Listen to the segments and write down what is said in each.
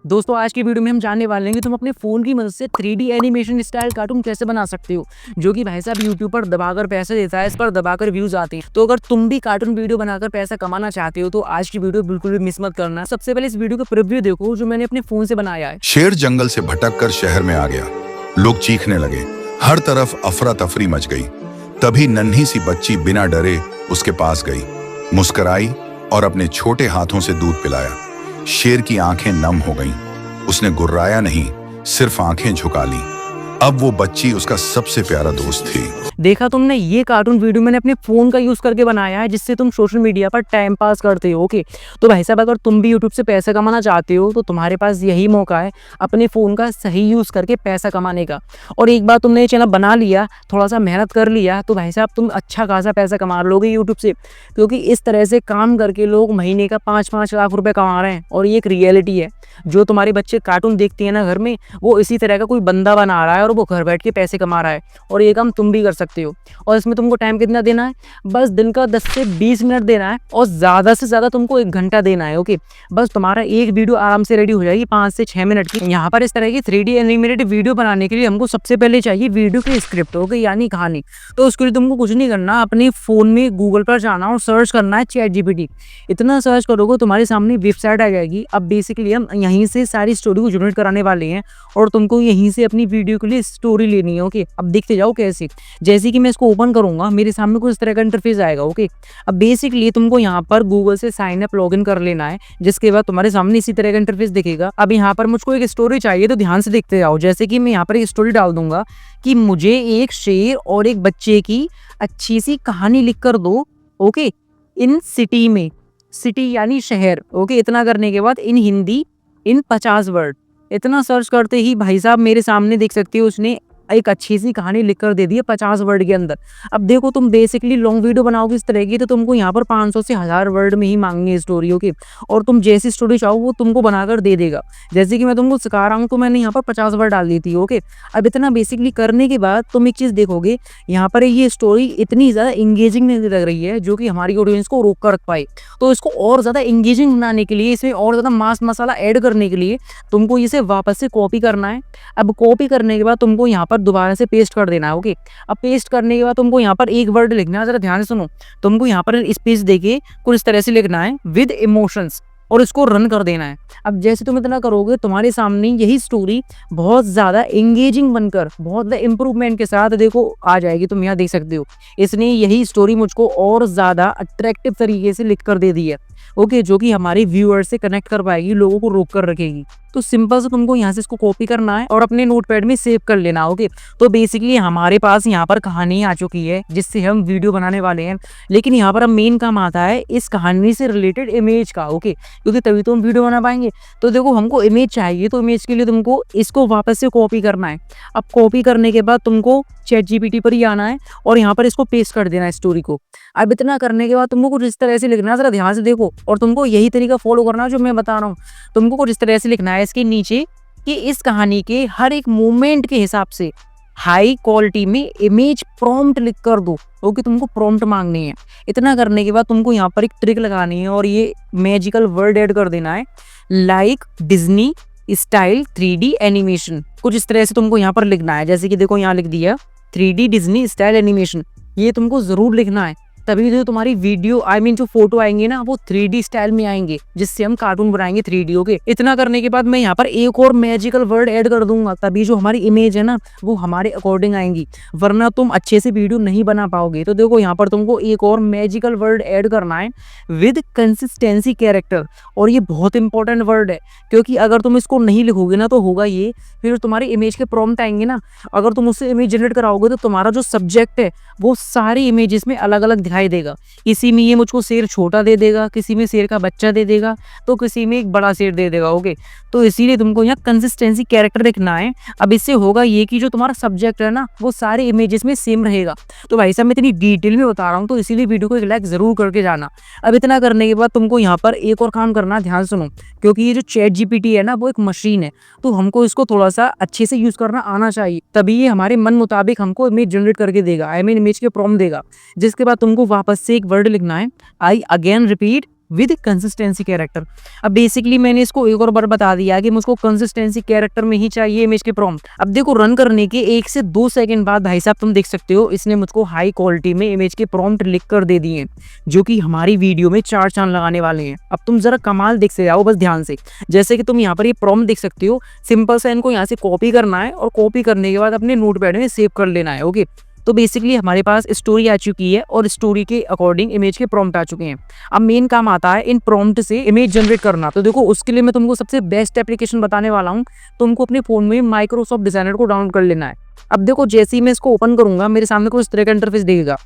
दोस्तों आज की वीडियो में हम जानने वाले हैं कि तुम अपने फ़ोन की मदद से 3D एनिमेशन स्टाइल कार्टून कैसे बना सकते हो, जो कि भाई साहब यूट्यूब पर दबाकर पैसे देता है, इस पर दबाकर व्यूज आते हैं। तो अगर तुम भी कार्टून वीडियो बनाकर पैसा कमाना चाहते हो तो आज की वीडियो बिल्कुल भी मिस मत करना। सबसे पहले इस वीडियो का प्रीव्यू देखो जो मैंने अपने फ़ोन से बनाया है। शेर जंगल से भटक कर शहर में आ गया। लोग चीखने लगे, हर तरफ अफरा तफरी मच गई। तभी नन्ही सी बच्ची बिना डरे उसके पास गई, मुस्कुराई और अपने छोटे हाथों से दूध पिलाया। शेर की आंखें नम हो गईं। उसने गुर्राया नहीं, सिर्फ आंखें झुका ली। अब वो बच्ची उसका सबसे प्यारा दोस्त थी। देखा तुमने, ये कार्टून वीडियो मैंने अपने फ़ोन का यूज़ करके बनाया है जिससे तुम सोशल मीडिया पर टाइम पास करते हो। ओके, तो भाई साहब अगर तुम भी यूट्यूब से पैसा कमाना चाहते हो तो तुम्हारे पास यही मौका है अपने फ़ोन का सही यूज़ करके पैसा कमाने का। और एक बार तुमने ये चैनल बना लिया, थोड़ा सा मेहनत कर लिया, तो भाई साहब तुम अच्छा खासा पैसा कमा लोगे यूट्यूब से, क्योंकि इस तरह से काम करके लोग महीने का 5-5 लाख रुपये कमा रहे हैं। और ये एक रियलिटी है। जो तुम्हारे बच्चे कार्टून देखते हैं ना घर में, वो इसी तरह का कोई बंदा बना रहा है और वो घर बैठ के पैसे कमा रहा है। और ये काम तुम भी कर सकते हो। और इसमें तुमको टाइम कितना देना है? बस दिन का 10 से 20 मिनट देना है और ज़्यादा से ज़्यादा तुमको 1 घंटा देना है। ओके, बस तुम्हारा एक वीडियो आराम से रेडी हो जाएगी 5 से 6 मिनट की। यहाँ पर इस तरह की 3D एनिमेटेड वीडियो बनाने के लिए हमको सबसे पहले चाहिए वीडियो की स्क्रिप्ट, ओके, यानी कहानी। तो उसके लिए तुमको कुछ नहीं करना, अपने फ़ोन में गूगल पर जाना और सर्च करना है ChatGPT। इतना सर्च करोगे तुम्हारे सामने वेबसाइट आ जाएगी। अब बेसिकली हम यहीं से सारी स्टोरी को जनरेट कराने वाले हैं और तुमको यहीं से अपनी वीडियो के लिए स्टोरी लेनी है। ओके, अब देखते जाओ कैसे। जैसे कि मैं इसको ओपन करूंगा, मेरे सामने कुछ इस तरह का इंटरफेस आएगा। ओके, अब बेसिकली तुमको यहाँ पर गूगल से साइन अप लॉगिन कर लेना है, जिसके बाद तुम्हारे सामने इसी तरह का इंटरफेस दिखेगा। अब यहाँ पर मुझको एक स्टोरी चाहिए, तो ध्यान से देखते जाओ। जैसे कि मैं यहाँ पर एक स्टोरी डाल दूंगा कि मुझे एक शेर और एक बच्चे की अच्छी सी कहानी लिख कर दो। ओके, इन सिटी में, सिटी यानी शहर। ओके, इतना करने के बाद इन हिंदी इन 50 वर्ड, इतना सर्च करते ही भाई साहब मेरे सामने देख सकते हो उसने एक अच्छी सी कहानी लिख कर दे दी है 50 वर्ड के अंदर। अब देखो, तुम बेसिकली लॉन्ग वीडियो बनाओगे इस तरह की तो तुमको यहाँ पर 500 से 1000 वर्ड में ही मांगनी है स्टोरियों की। और तुम जैसी स्टोरी चाहो वो तुमको बनाकर दे देगा। जैसे कि मैं तुमको सिखा रहा हूँ तो मैंने यहाँ पर 50 वर्ड डाल दी थी। ओके, अब इतना बेसिकली करने के बाद तुम एक चीज़ देखोगे, यहाँ पर ये स्टोरी इतनी ज़्यादा इंगेजिंग नहीं लग रही है जो कि हमारी ऑडियंस को रोक कर रख पाए। तो इसको और ज़्यादा इंगेजिंग बनाने के लिए, इसमें और ज़्यादा मास मसाला ऐड करने के लिए तुमको इसे वापस से कॉपी करना है। अब कॉपी करने के बाद तुमको यहाँ पर दोबारा से पेस्ट कर देना है। ओके, अब पेस्ट करने के बाद तुमको यहाँ पर एक वर्ड लिखना है, जरा ध्यान से सुनो। तुमको यहाँ पर स्पेस देके कुछ इस तरह से लिखना है, विद इमोशंस, और इसको रन कर देना है। अब जैसे तुम इतना करोगे तुम्हारे सामने यही स्टोरी बहुत ज़्यादा एंगेजिंग बनकर बहुत ज़्यादा इंप्रूवमेंट के साथ देखो आ जाएगी। तुम यहाँ देख सकते हो इसने यही स्टोरी मुझको और ज़्यादा अट्रैक्टिव तरीके से लिख कर दे दी है। ओके, जो कि हमारे व्यूअर्स से कनेक्ट कर पाएगी, लोगों को रोक कर रखेगी। तो सिंपल से तुमको यहाँ से इसको कॉपी करना है और अपने नोटपैड में सेव कर लेना। ओके, तो बेसिकली हमारे पास यहाँ पर कहानी आ चुकी है जिससे हम वीडियो बनाने वाले हैं। लेकिन यहाँ पर अब मेन काम आता है इस कहानी से रिलेटेड इमेज का। ओके, क्योंकि तभी तो हम वीडियो बना पाएंगे। तो देखो, हमको इमेज चाहिए, तो इमेज के लिए तुमको इसको वापस से कॉपी करना है। अब कॉपी करने के बाद तुमको ChatGPT पर ही आना है और यहाँ पर इसको पेस्ट कर देना है स्टोरी को। अब इतना करने के बाद तुमको कुछ इस तरह से लिखना है, जरा ध्यान से देखो, और तुमको यही तरीका फॉलो करना है जो मैं बता रहा हूँ। तुमको कुछ इस तरह से लिखना है इसके नीचे कि इस कहानी के हर एक मोमेंट के हिसाब से हाई क्वालिटी में इमेज प्रॉम्प्ट लिख कर दो। ओके, तुमको प्रॉम्प्ट मांगनी है। इतना करने के बाद तुमको यहाँ पर एक ट्रिक लगानी है और ये मैजिकल वर्ड ऐड कर देना है, like Disney style 3D animation. कुछ इस तरह से तुमको यहाँ पर लिखना है। जैसे कि देखो, यहाँ लिख दिया 3D डिज्नी स्टाइल एनिमेशन। ये तुमको जरूर लिखना है, तभी जो तुम्हारी वीडियो जो फोटो आएंगे ना वो 3D स्टाइल में आएंगे, जिससे हम कार्टून बनाएंगे 3D। ओके, इतना करने के बाद मैं यहाँ पर एक और मैजिकल वर्ड ऐड कर दूंगा, तभी जो हमारी इमेज है ना वो हमारे अकॉर्डिंग आएंगी, वरना तुम अच्छे से वीडियो नहीं बना पाओगे। तो देखो, यहाँ पर तुमको एक और मैजिकल वर्ड ऐड करना है, विद कंसिस्टेंसी कैरेक्टर। और ये बहुत इंपॉर्टेंट वर्ड है, क्योंकि अगर तुम इसको नहीं लिखोगे ना तो होगा ये, फिर तुम्हारी इमेज के प्रॉम्प्ट आएंगे ना, अगर तुम उससे इमेज जनरेट कराओगे तो तुम्हारा जो सब्जेक्ट है वो सारी इमेजेस में अलग अलग दिखाई देगा। किसी में ये मुझको शेर छोटा दे देगा, किसी में शेर का बच्चा दे देगा, तो किसी में एक बड़ा शेर दे देगा। ओके, तो इसीलिए तुमको यहाँ कंसिस्टेंसी कैरेक्टर लिखना है। अब इससे होगा ये कि जो तुम्हारा सब्जेक्ट है ना वो सारे इमेजेस में सेम रहेगा। तो भाई साहब मैं इतनी डिटेल में बता रहा हूँ, तो इसीलिए वीडियो को एक लाइक जरूर करके जाना। अब इतना करने के बाद तुमको यहाँ पर एक और काम करना, ध्यान सुनो, क्योंकि ये जो ChatGPT है ना वो एक मशीन है, तो हमको इसको थोड़ा सा अच्छे से यूज करना आना चाहिए, तभी ये हमारे मन मुताबिक हमको इमेज जनरेट करके देगा, इमेज के प्रॉम्प्ट देगा। जिसके बाद तुमको वापस से एक वर्ड लिखना है, I again repeat with consistency character. अब बेसिकली मैंने इसको एक और बार बता दिया कि मुझको कंसिस्टेंसी कैरेक्टर में ही चाहिए इमेज के प्रॉम्प्ट। अब देखो रन करने के 1 से 2 सेकंड बाद भाई साहब तुम देख सकते हो इसने मुझको हाई क्वालिटी में इमेज के प्रॉम्प्ट लिख कर दे दिए हैं, जो कि हमारी वीडियो में 4 चांद लगाने वाले हैं। अब तुम जरा कमाल देख से जाओ बस ध्यान से। जैसे कि तुम यहाँ पर ये प्रॉम्प्ट देख सकते हो, सिंपल सा इनको यहाँ से कॉपी करना है और कॉपी करने के बाद अपने नोटपैड में सेव कर लेना है। ओके, तो बेसिकली हमारे पास स्टोरी आ चुकी है और स्टोरी के अकॉर्डिंग इमेज के प्रॉम्प्ट आ चुके हैं। अब मेन काम आता है इन प्रॉम्प्ट से इमेज जनरेट करना। तो देखो उसके लिए मैं तुमको सबसे बेस्ट एप्लीकेशन बताने वाला हूँ। तुमको अपने फोन में माइक्रोसॉफ्ट डिजाइनर को डाउनलोड कर लेना है। अब देखो जैसे ही मैं इसको ओपन करूंगा मेरे सामने कुछ इस तरह का इंटरफेस दिखेगा।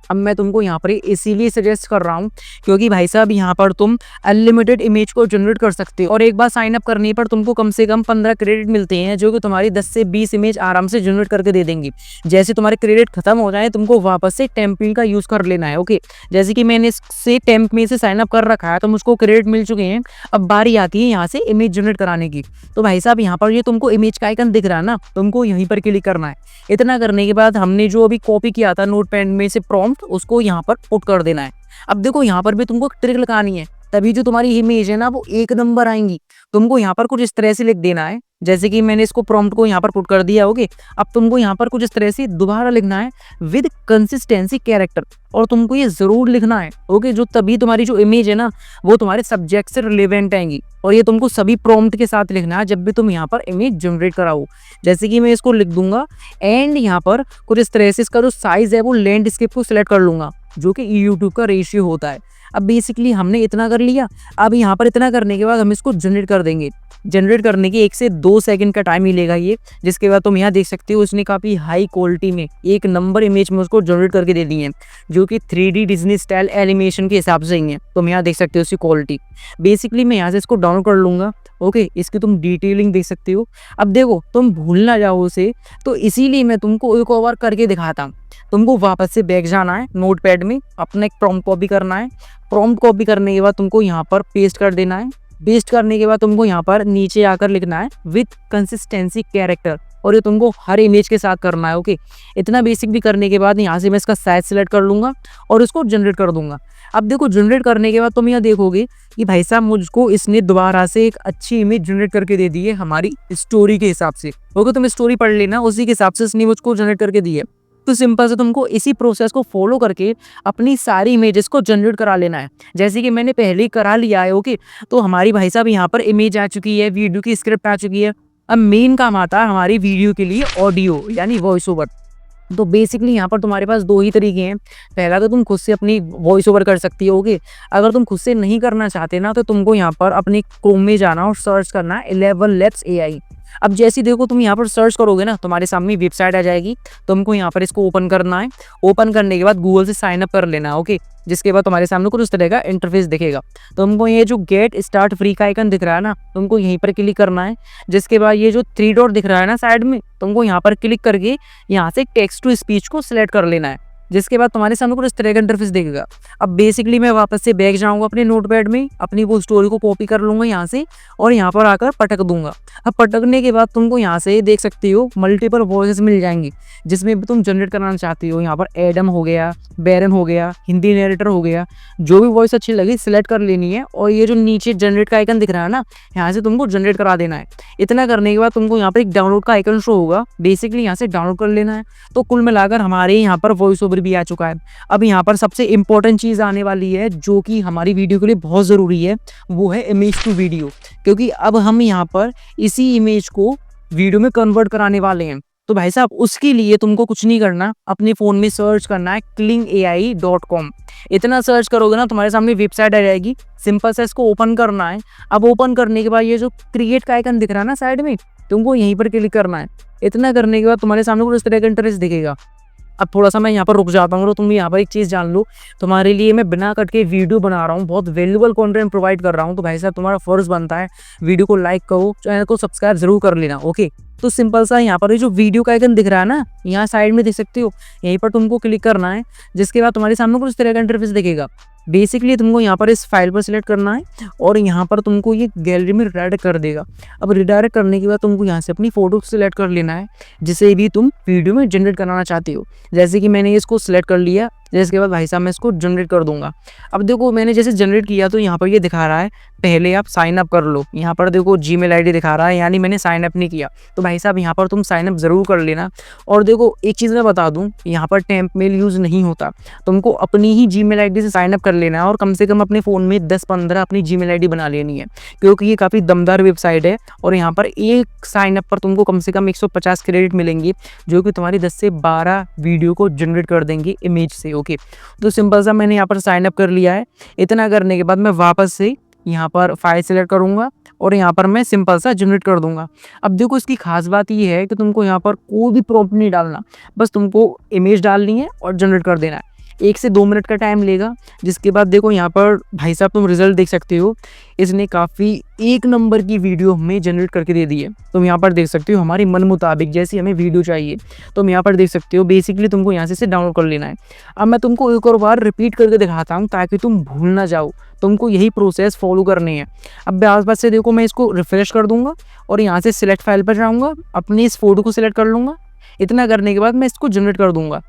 अब मैं तुमको यहाँ पर इसीलिए सजेस्ट कर रहा हूँ क्योंकि भाई साहब यहाँ पर तुम अनलिमिटेड इमेज को जनरेट कर सकते हो और एक बार साइन अप करने पर तुमको कम से कम 15 क्रेडिट मिलते हैं, जो कि तुम्हारी 10 से 20 इमेज आराम से जनरेट करके दे देंगी। जैसे तुम्हारे क्रेडिट खत्म हो जाए तुमको वापस से टेम्पल का यूज़ कर लेना है। ओके, जैसे कि मैंने इससे टेम्प में से साइन अप कर रखा है तो मुझको क्रेडिट मिल चुके हैं। अब बारी आती है यहाँ से इमेज जनरेट कराने की। तो भाई साहब यहाँ पर ये तुमको इमेज का आइकन दिख रहा है ना, तुमको यहीं पर क्लिक करना है। इतना करने के बाद हमने जो अभी कॉपी किया था नोटपैड में से प्रॉम्प्ट, उसको यहाँ पर पुट कर देना है। अब देखो यहाँ पर भी तुमको ट्रिक लगानी है, तभी जो तुम्हारी इमेज है ना वो 1 नंबर आएंगी। तुमको यहाँ पर कुछ इस तरह से लिख देना है, जैसे कि मैंने इसको प्रॉम्प्ट को यहाँ पर पुट कर दिया। ओके, अब तुमको यहाँ पर कुछ इस तरह से दोबारा लिखना है विद कंसिस्टेंसी कैरेक्टर, और तुमको ये जरूर लिखना है। ओके, जो तभी तुम्हारी जो इमेज है ना वो तुम्हारे सब्जेक्ट से रिलेवेंट आएंगी। और ये तुमको सभी प्रॉम्प्ट के साथ लिखना है जब भी तुम यहाँ पर इमेज जनरेट कराओ। जैसे कि मैं इसको लिख दूंगा एंड यहाँ पर कुछ इस तरह से इसका जो साइज है वो लैंडस्केप को सिलेक्ट कर लूंगा, जो कि यूट्यूब का रेशियो होता है। अब बेसिकली हमने इतना कर लिया। अब यहाँ पर इतना करने के बाद हम इसको जनरेट कर देंगे। जनरेट करने के 1 से 2 सेकंड का टाइम मिलेगा ये, जिसके बाद तुम यहाँ देख सकते हो उसने काफ़ी हाई क्वालिटी में 1 नंबर इमेज में उसको जनरेट करके दे दी है, जो कि 3D डिज्नी स्टाइल एनिमेशन के हिसाब से ही है। तुम यहाँ देख सकते हो उसकी क्वालिटी। बेसिकली मैं यहाँ से इसको डाउनलोड कर लूँगा। ओके, इसकी तुम डिटेलिंग देख सकते हो। अब देखो तुम भूल ना जाओ उसे, तो इसीलिए मैं तुमको एक और करके दिखाता हूँ। तुमको वापस से बैक जाना है नोटपैड में, अपना एक प्रॉम्प्ट कॉपी करना है। प्रॉम्प्ट कॉपी करने के बाद तुमको यहाँ पर पेस्ट कर देना है। पेस्ट करने के बाद तुमको यहाँ पर नीचे आकर लिखना है विद कंसिस्टेंसी कैरेक्टर, और ये तुमको हर इमेज के साथ करना है। ओके, इतना बेसिक भी करने के बाद यहाँ से मैं इसका साइज सेलेक्ट कर लूँगा और इसको जनरेट कर दूंगा। अब देखो जनरेट करने के बाद तुम यहाँ देखोगे कि भाई साहब मुझको इसने दोबारा से एक अच्छी इमेज जनरेट करके दे दी है हमारी स्टोरी के हिसाब से। ओके, तुम स्टोरी पढ़ लेना, उसी के हिसाब से इसने मुझको जनरेट करके दी है। तो सिंपल से तुमको इसी प्रोसेस को फॉलो करके अपनी सारी इमेजेस को जनरेट करा लेना है, जैसे कि मैंने पहले ही करा लिया है। ओके, तो हमारी भाई साहब यहाँ पर इमेज आ चुकी है, वीडियो की स्क्रिप्ट आ चुकी है। अब मेन काम आता है हमारी वीडियो के लिए ऑडियो यानी वॉइस ओवर। तो बेसिकली यहाँ पर तुम्हारे पास 2 ही तरीके हैं। पहला तो तुम खुद से अपनी वॉइस ओवर कर सकती हो। ओके, अगर तुम खुद से नहीं करना चाहते ना तो तुमको यहाँ पर अपने क्रोम में जाना और सर्च करना है 11 Labs AI। अब जैसे देखो तुम यहाँ पर सर्च करोगे ना तुम्हारे सामने वेबसाइट आ जाएगी। तुमको यहाँ पर इसको ओपन करना है। ओपन करने के बाद गूगल से साइन अप कर लेना है। ओके, जिसके बाद तुम्हारे सामने कुछ इस तरह का इंटरफेस दिखेगा। तुमको ये जो गेट स्टार्ट फ्री का आइकन दिख रहा है ना, तुमको यहीं पर क्लिक करना है। जिसके बाद ये जो 3 डॉट दिख रहा है ना साइड में, तुमको यहाँ पर क्लिक करके यहाँ से टेक्स्ट टू स्पीच को सिलेक्ट कर लेना है। जिसके बाद तुम्हारे सामने कुछ इस तरह का इंटरफेस दिखेगा। अब बेसिकली मैं वापस से बैक जाऊंगा अपने नोटपैड में, अपनी वो स्टोरी को कॉपी कर लूंगा यहाँ से और यहाँ पर आकर पटक दूंगा। अब पटकने के बाद तुमको यहाँ से देख सकते हो मल्टीपल वॉइसेस मिल जाएंगी जिसमें भी तुम जनरेट कराना चाहती हो। यहाँ पर एडम हो गया, बैरन हो गया, हिंदी नरेटर हो गया, जो भी वॉइस अच्छी लगी सिलेक्ट कर लेनी है और ये जो नीचे जनरेट का आइकन दिख रहा है ना, यहाँ से तुमको जनरेट करा देना है। इतना करने के बाद तुमको यहाँ पर एक डाउनलोड का आइकन शो होगा, बेसिकली यहाँ से डाउनलोड कर लेना है। तो कुल मिलाकर हमारे यहाँ पर वॉइस ओवर भी आ चुका है। अब यहाँ पर सबसे इंपॉर्टेंट चीज़ आने वाली है जो कि हमारी वीडियो के लिए बहुत ज़रूरी है, वो है इमेज टू वीडियो, क्योंकि अब हम यहाँ पर इसी इमेज को वीडियो में कन्वर्ट कराने वाले हैं। तो भाई साहब उसके लिए तुमको कुछ नहीं करना, अपने फ़ोन में सर्च करना है klingai.com। इतना सर्च करोगे ना तुम्हारे सामने वेबसाइट आ जाएगी। सिंपल से इसको ओपन करना है। अब ओपन करने के बाद ये जो क्रिएट का आइकन दिख रहा है ना साइड में, तुमको यहीं पर क्लिक करना है। इतना करने के बाद तुम्हारे सामने कुछ इस तरह का इंटरफेस दिखेगा। अब थोड़ा सा मैं यहाँ पर रुक जाता हूँ, तो तुम यहाँ पर एक चीज़ जान लो, तुम्हारे लिए मैं बिना कट के वीडियो बना रहा हूँ, बहुत वैल्यूबल कंटेंट प्रोवाइड कर रहा हूँ। तो भाई साहब तुम्हारा फर्ज बनता है वीडियो को लाइक करो, चैनल को सब्सक्राइब जरूर कर लेना। ओके, तो सिंपल सा यहाँ पर ये जो वीडियो का आइकन दिख रहा है ना, यहाँ साइड में देख सकते हो, यहीं पर तुमको क्लिक करना है। जिसके बाद तुम्हारे सामने कुछ इस तरह का इंटरफेस दिखेगा। बेसिकली तुमको यहाँ पर इस फाइल पर सिलेक्ट करना है और यहाँ पर तुमको ये गैलरी में रिडायरेक्ट कर देगा। अब रिडायरेक्ट करने के बाद तुमको यहाँ से अपनी फ़ोटो सिलेक्ट कर लेना है, जिसे भी तुम वीडियो में जनरेट कराना चाहते हो। जैसे कि मैंने इसको सिलेक्ट कर लिया, जिसके बाद भाई साहब मैं इसको जनरेट कर दूंगा। अब देखो मैंने जैसे जनरेट किया तो यहाँ पर ये दिखा रहा है पहले आप साइन अप कर लो। यहाँ पर देखो जीमेल आईडी दिखा रहा है, यानी मैंने साइन अप नहीं किया। तो भाई साहब यहाँ पर तुम साइन अप ज़रूर कर लेना। और देखो एक चीज़ मैं बता दूँ, यहाँ पर टेम्प मेल यूज़ नहीं होता। तुमको अपनी ही जीमेल आईडी से साइन अप कर लेना है और कम से कम अपने फ़ोन में 10-15 अपनी जीमेल आईडी बना लेनी है, क्योंकि ये काफ़ी दमदार वेबसाइट है। और यहाँ पर एक साइन अप पर तुमको कम से कम 150 क्रेडिट मिलेंगे, जो कि तुम्हारी 10 से 12 वीडियो को जनरेट कर देंगे इमेज से। ओके, तो सिंपल सा मैंने यहाँ पर साइन अप कर लिया है। इतना करने के बाद मैं वापस से यहाँ पर फाइल सेलेक्ट करूँगा और यहाँ पर मैं सिंपल सा जनरेट कर दूंगा। अब देखो इसकी खास बात ये है कि तुमको यहाँ पर कोई भी प्रॉम्प्ट नहीं डालना, बस तुमको इमेज डालनी है और जनरेट कर देना है। 1 से 2 मिनट का टाइम लेगा। जिसके बाद देखो यहाँ पर भाई साहब तुम रिजल्ट देख सकते हो, इसने काफ़ी 1 नंबर की वीडियो हमें जनरेट करके दे दी है। तुम यहाँ पर देख सकते हो हमारी मन मुताबिक जैसी हमें वीडियो चाहिए। तुम यहाँ पर देख सकते हो, बेसिकली तुमको यहाँ से इसे डाउनलोड कर लेना है। अब मैं तुमको एक और बार रिपीट करके दिखाता हूँ ताकि तुम भूल ना जाओ। तुमको यही प्रोसेस फॉलो करनी है। अब आसपास से देखो मैं इसको रिफ्रेश कर दूंगा और यहाँ से सिलेक्ट फाइल पर जाऊँगा, अपनी इस फोटो को सिलेक्ट कर लूँगा। इतना करने के बाद मैं इसको जनरेट कर दूँगा।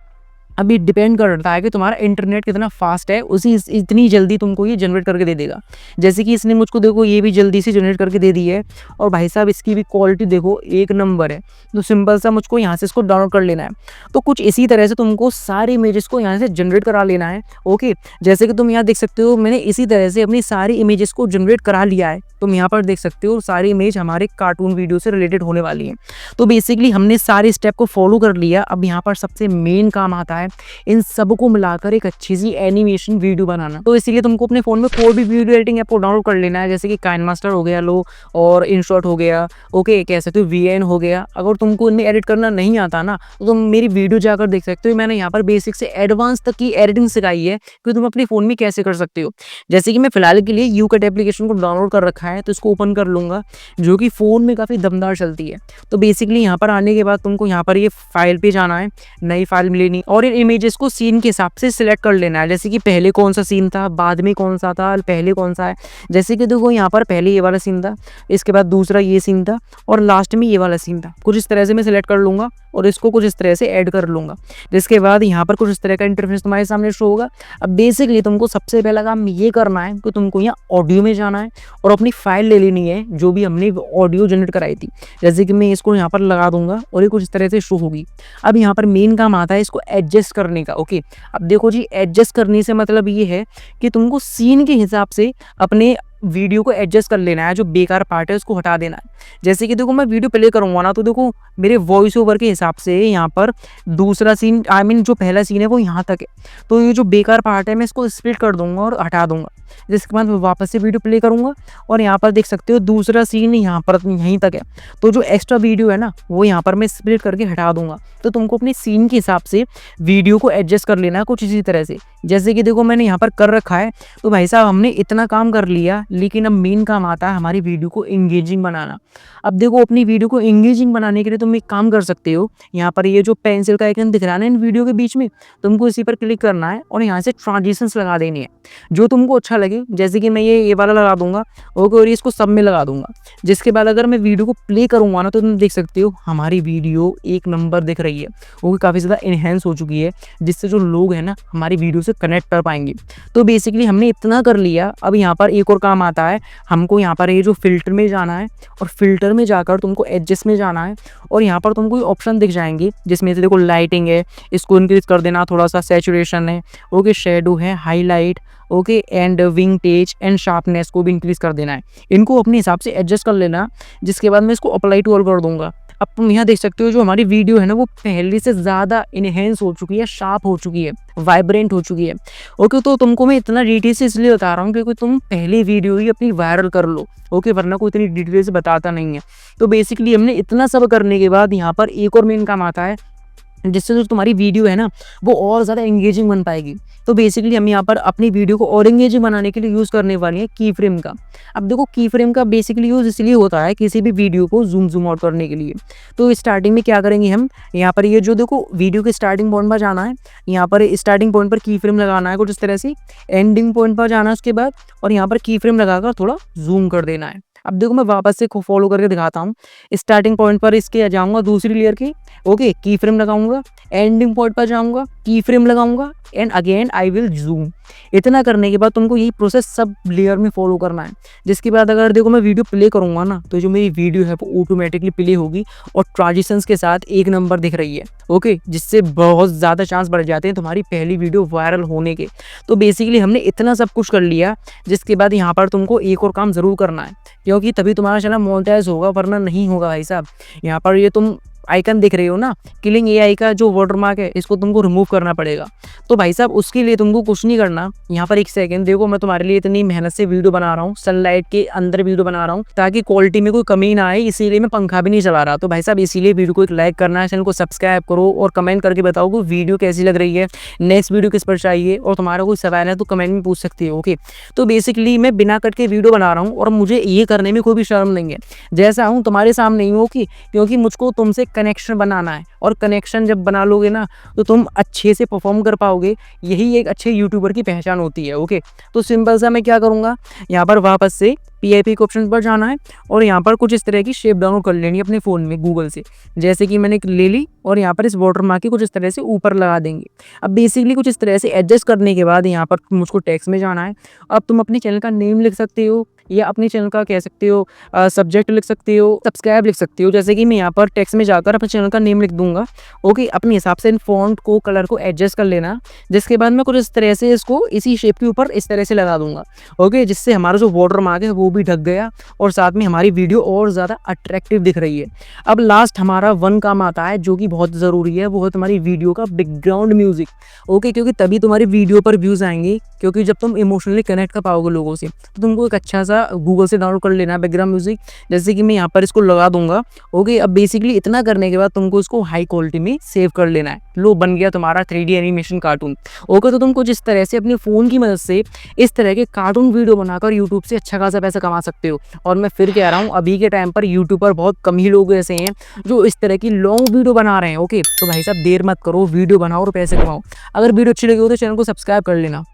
अभी डिपेंड करता है कि तुम्हारा इंटरनेट कितना फास्ट है, उसी इतनी जल्दी तुमको ये जनरेट करके दे देगा। जैसे कि इसने मुझको देखो ये भी जल्दी से जनरेट करके दे दी है। और भाई साहब इसकी भी क्वालिटी देखो 1 नंबर है। तो सिंपल सा मुझको यहाँ से इसको डाउनलोड कर लेना है। तो कुछ इसी तरह से तुमको सारी इमेजेस को यहाँ से जनरेट करा लेना है। ओके, जैसे कि तुम यहाँ देख सकते हो मैंने इसी तरह से अपनी सारी इमेजेस को जनरेट करा लिया है। तुम यहाँ पर देख सकते हो सारी इमेज हमारे कार्टून वीडियो से रिलेटेड होने वाली है। तो बेसिकली हमने सारे स्टेप को फॉलो कर लिया। अब यहाँ पर सबसे मेन काम आता है इन सबको मिलाकर एक अच्छी सी एनिमेशन वीडियो बनाना। तो इसीलिए तुमको अपने फ़ोन में कोई भी वीडियो एडिटिंग ऐप को डाउनलोड कर लेना है, जैसे कि काइनमास्टर हो गया लो, और इनशॉट हो गया। ओके, कह सकते हो VN हो गया। अगर तुमको इनमें एडिट करना नहीं आता ना, तो तुम मेरी वीडियो जाकर देख सकते हो। मैंने यहाँ पर बेसिक से एडवांस तक की एडिटिंग सिखाई है कि तुम अपने फ़ोन में कैसे कर सकते हो। जैसे कि मैं फिलहाल के लिए YouCut एप्लीकेशन को डाउनलोड कर रखा है, तो इसको ओपन कर लूँगा, जो कि फ़ोन में काफ़ी दमदार चलती है। तो बेसिकली यहाँ पर आने के बाद तुमको यहाँ पर ये फाइल पे जाना है, नई फाइल लेनी और इन इमेजेस को सीन के हिसाब से सिलेक्ट कर लेना है। जैसे कि पहले कौन सा सीन था, बाद में कौन सा था, पहले कौन सा है। जैसे कि देखो यहाँ पर पहले ये वाला सीन था, इसके बाद दूसरा ये सीन था और लास्ट में ये वाला सीन था। कुछ इस तरह से मैं सिलेक्ट कर लूँगा और इसको कुछ इस तरह से ऐड कर लूँगा। जिसके बाद यहाँ पर कुछ इस तरह का इंटरफेस तुम्हारे सामने शो होगा। अब बेसिकली तुमको सबसे पहला काम ये करना है कि तुमको यहाँ ऑडियो में जाना है और अपनी फाइल ले लेनी है जो भी हमने ऑडियो जनरेट कराई थी। जैसे कि मैं इसको यहाँ पर लगा दूंगा और ये कुछ इस तरह से शो होगी। अब यहाँ पर मेन काम आता है इसको एडजस्ट करने का। ओके, अब देखो जी, एडजस्ट करने से मतलब ये है कि तुमको सीन के हिसाब से अपने वीडियो को एडजस्ट कर लेना है। जो बेकार पार्ट है उसको हटा देना है। जैसे कि देखो मैं वीडियो प्ले करूँगा ना, तो देखो मेरे वॉइस ओवर के हिसाब से यहाँ पर दूसरा सीन जो पहला सीन है वो यहाँ तक है। तो ये जो बेकार पार्ट है मैं इसको स्प्लिट कर दूंगा और हटा दूंगा। जिसके बाद मैं वापस से वीडियो प्ले करूँगा और यहाँ पर देख सकते हो दूसरा सीन यहाँ पर यहीं तक है। तो जो एक्स्ट्रा वीडियो है ना, वो यहाँ पर मैं स्प्लिट करके हटा दूंगा। तो तुमको अपने सीन के हिसाब से वीडियो को एडजस्ट कर लेना है कुछ इसी तरह से। जैसे कि देखो मैंने यहाँ पर कर रखा है। तो भाई साहब हमने इतना काम कर लिया, लेकिन अब मेन काम आता है हमारी वीडियो को इंगेजिंग बनाना। अब देखो अपनी वीडियो को इंगेजिंग बनाने के लिए तुम एक काम कर सकते हो। यहाँ पर ये जो पेंसिल का आइकन दिख रहा है ना इन वीडियो के बीच में, तुमको इसी पर क्लिक करना है और यहाँ से ट्रांजिशंस लगा देनी है जो तुमको अच्छा लगे। जैसे कि मैं ये वाला लगा दूंगा। ओके, और इसको सब में लगा दूंगा। जिसके बाद अगर मैं वीडियो को प्ले करूँगा ना, तो तुम देख सकते हो हमारी वीडियो 1 नंबर दिख रही है। वो काफ़ी ज़्यादा इन्हेंस हो चुकी है, जिससे जो लोग हैं ना हमारी वीडियो से कनेक्ट कर पाएंगे। तो बेसिकली हमने इतना कर लिया। अब यहाँ पर एक और काम आता है, हमको यहाँ पर ये जो फिल्टर में जाना है और फिल्टर में जाकर तुमको एडजस्ट में जाना है और यहाँ पर तुमको ऑप्शन दिख जाएंगे जिसमें से देखो लाइटिंग है, इसको इंक्रीज कर देना, थोड़ा सा सैचुरेशन है, ओके, शेडो है, highlight, okay, and vintage and sharpness को भी इंक्रीज कर देना है। इनको अपने हिसाब से एडजस्ट कर लेना। जिसके बाद मैं इसको अप्लाई टू ऑल कर दूंगा। अब तुम यहाँ देख सकते हो जो हमारी वीडियो है ना, वो पहले से ज़्यादा इनहेंस हो चुकी है, शार्प हो चुकी है, वाइब्रेंट हो चुकी है। ओके, तो तुमको मैं इतना डिटेल से इसलिए बता रहा हूँ क्योंकि तुम पहली वीडियो ही अपनी वायरल कर लो। ओके, वरना कोई इतनी डिटेल से बताता नहीं है। तो बेसिकली हमने इतना सब करने के बाद यहाँ पर एक और मेन काम आता है, जिससे जो तुम्हारी वीडियो है ना वो और ज़्यादा एंगेजिंग बन पाएगी। तो बेसिकली हम यहाँ पर अपनी वीडियो को और एंगेजिंग बनाने के लिए यूज़ करने वाली है की फ्रेम का। अब देखो की फ्रेम का बेसिकली यूज़ इसलिए होता है किसी भी वीडियो को जूम आउट करने के लिए। तो स्टार्टिंग में क्या करेंगे हम, यहाँ पर ये जो देखो वीडियो के स्टार्टिंग पॉइंट पर जाना है, यहाँ पर स्टार्टिंग पॉइंट पर की फ्रेम लगाना है कुछ इस तरह से, एंडिंग पॉइंट पर जाना है उसके बाद, और यहाँ पर की फ्रेम लगाकर थोड़ा जूम कर देना है। अब देखो मैं वापस से फॉलो करके दिखाता हूँ। स्टार्टिंग पॉइंट पर इसके जाऊँगा दूसरी लेयर की, ओके, की फ्रेम लगाऊंगा, एंडिंग पॉइंट पर जाऊँगा, की फ्रेम लगाऊंगा and again I will zoom. इतना करने के बाद तुमको यही प्रोसेस सब लेयर में फॉलो करना है। जिसके बाद अगर देखो मैं वीडियो प्ले करूंगा ना, तो जो मेरी वीडियो है वो ऑटोमेटिकली प्ले होगी और ट्रांजिशंस के साथ 1 नंबर दिख रही है, ओके, जिससे बहुत ज़्यादा चांस बढ़ जाते हैं तुम्हारी पहली वीडियो वायरल होने के। तो बेसिकली हमने इतना सब कुछ कर लिया, जिसके बाद यहाँ पर तुमको एक और काम ज़रूर करना है, क्योंकि तभी तुम्हारा चैनल मोनेटाइज होगा, वरना नहीं होगा भाई साहब। यहाँ पर ये तुम आइकन देख रहे हो ना, किलिंग एआई का जो वाटरमार्क है, इसको तुमको रिमूव करना पड़ेगा। तो भाई साहब उसके लिए तुमको कुछ नहीं करना। यहाँ पर एक सेकंड देखो, मैं तुम्हारे लिए इतनी मेहनत से वीडियो बना रहा हूँ, सनलाइट के अंदर वीडियो बना रहा हूँ ताकि क्वालिटी में कोई कमी ना आए, इसीलिए मैं पंखा भी नहीं चला रहा। तो भाई साहब इसीलिए वीडियो को एक लाइक करना है, चैनल को सब्सक्राइब करो और कमेंट करके बताओ कि वीडियो कैसी लग रही है, नेक्स्ट वीडियो किस पर चाहिए, और तुम्हारा कोई सवाल है तो कमेंट में पूछ सकती हो, ओके। तो बेसिकली मैं बिना कट के वीडियो बना रहा हूँ और मुझे ये करने में कोई भी शर्म नहीं है। जैसा हूँ तुम्हारे सामने ही हूँ, क्योंकि मुझको तुमसे कनेक्शन बनाना है, और कनेक्शन जब बना लोगे ना तो तुम अच्छे से परफॉर्म कर पाओगे। यही एक अच्छे यूट्यूबर की पहचान होती है, ओके। तो सिंपल सा मैं क्या करूँगा, यहाँ पर वापस से PIP के ऑप्शन पर जाना है और यहाँ पर कुछ इस तरह की शेप डाउनलोड कर लेनी है अपने फ़ोन में गूगल से, जैसे कि मैंने ले ली, और यहाँ पर इस वाटरमार्क की कुछ इस तरह से ऊपर लगा देंगे। अब बेसिकली कुछ इस तरह से एडजस्ट करने के बाद यहाँ पर मुझको टेक्स्ट में जाना है। अब तुम अपने चैनल का नेम लिख सकते हो, या अपने चैनल का कह सकते हो सब्जेक्ट लिख सकते हो, सब्सक्राइब लिख सकते हो। जैसे कि मैं यहाँ पर टेक्स्ट में जाकर अपने चैनल का नेम लिख दूंगा, ओके। अपने हिसाब से इन फॉन्ट को, कलर को एडजस्ट कर लेना। जिसके बाद मैं कुछ इस तरह से इसको इसी शेप के ऊपर इस तरह से लगा दूंगा, ओके, जिससे हमारा जो वाटरमार्क है वो भी ढक गया और साथ में हमारी वीडियो और ज़्यादा अट्रैक्टिव दिख रही है। अब लास्ट हमारा 1 काम आता है जो कि बहुत ज़रूरी है, वो है तुम्हारी वीडियो का बैकग्राउंड म्यूजिक, ओके, क्योंकि तभी तुम्हारी वीडियो पर व्यूज़ आएंगे। क्योंकि जब तुम इमोशनली कनेक्ट कर पाओगे लोगों से, तो तुमको एक अच्छा सा गूगल से डाउनलोड कर लेना बैकग्राउंड म्यूजिक, जैसे कि मैं यहाँ पर इसको लगा दूंगा, ओके। अब बेसिकली इतना करने के बाद तुमको इसको हाई क्वालिटी में सेव कर लेना है। लो, बन गया तुम्हारा 3D एनिमेशन कार्टून, ओके। तो तुम कुछ इस तरह से अपने फ़ोन की मदद से इस तरह के कार्टून वीडियो बनाकर यूट्यूब से अच्छा खासा पैसा कमा सकते हो। और मैं फिर कह रहा हूँ, अभी के टाइम पर यूट्यूब पर बहुत कम ही लोग ऐसे हैं जो इस तरह की लॉन्ग वीडियो बना रहे हैं, ओके। तो भाई साहब देर मत करो, वीडियो बनाओ और पैसे कमाओ। अगर वीडियो अच्छी लगी हो तो चैनल को सब्सक्राइब कर लेना।